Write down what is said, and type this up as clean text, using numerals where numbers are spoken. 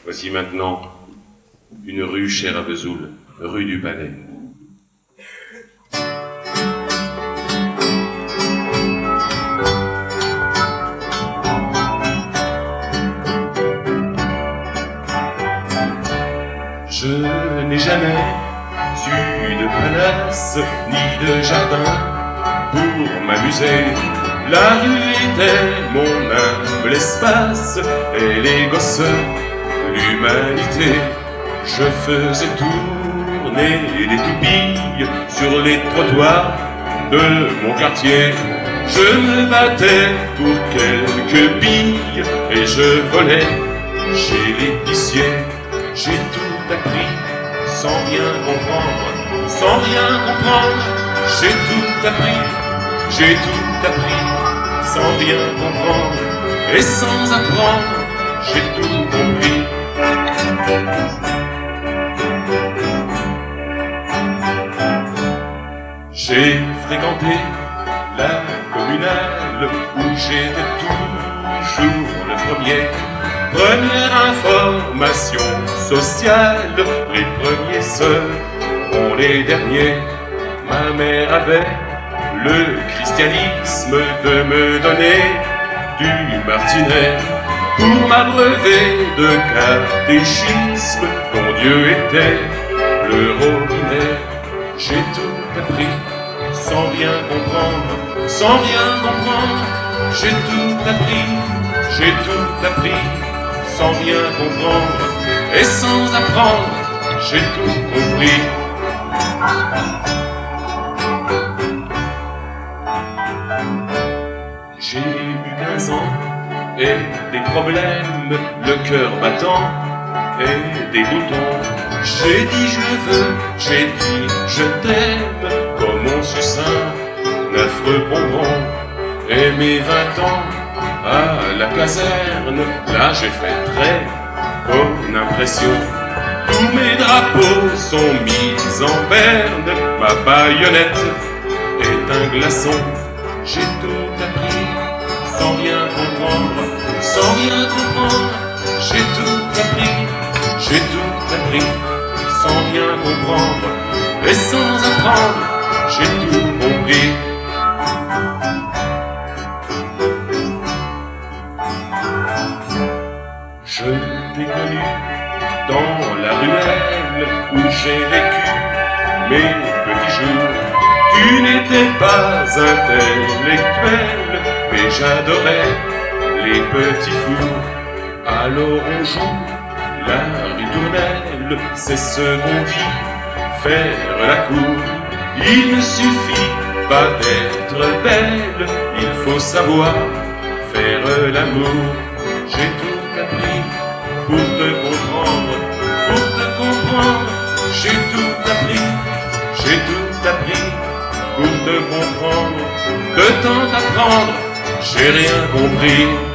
Voici maintenant une rue chère à Vesoul, rue du Palais. Je n'ai jamais eu de palace ni de jardin pour m'amuser. La rue était mon humble espace et les gosses de l'humanité. Je faisais tourner des toupies sur les trottoirs de mon quartier. Je me battais pour quelques billes et je volais chez l'épicier. J'ai tout appris sans rien comprendre, sans rien comprendre. J'ai tout appris, j'ai tout appris sans rien comprendre. Et sans apprendre, j'ai tout compris. J'ai fréquenté la communale où j'étais toujours le premier. Première information sociale, les premiers seront les derniers. Ma mère avait le christianisme de me donner du martinet pour m'abreuver de catéchisme dont Dieu était le robinet. J'ai tout appris sans rien comprendre, sans rien comprendre. J'ai tout appris, j'ai tout appris sans rien comprendre et sans apprendre, j'ai tout compris. J'ai eu 15 ans et des problèmes, le cœur battant et des boutons. J'ai dit je veux, j'ai dit je t'aime, comme on suce un affreux bonbon. Et mes 20 ans à la caserne, là j'ai fait très bonne impression. Tous mes drapeaux sont mis en berne, ma baïonnette est un glaçon. J'ai tout appris sans rien comprendre, sans rien comprendre. J'ai tout appris, j'ai tout appris sans rien comprendre. Et sans apprendre, j'ai tout compris. Je t'ai connu dans la ruelle où j'ai vécu mes petits jours. Tu n'étais pas intellectuel, mais j'adorais les petits fours. Alors on joue la ritournelle, c'est ce qu'on dit, faire la cour. Il ne suffit pas d'être belle, il faut savoir faire l'amour. J'ai tout appris pour te comprendre, pour te comprendre. J'ai tout appris, j'ai tout appris pour te comprendre. De tant apprendre, j'ai rien compris.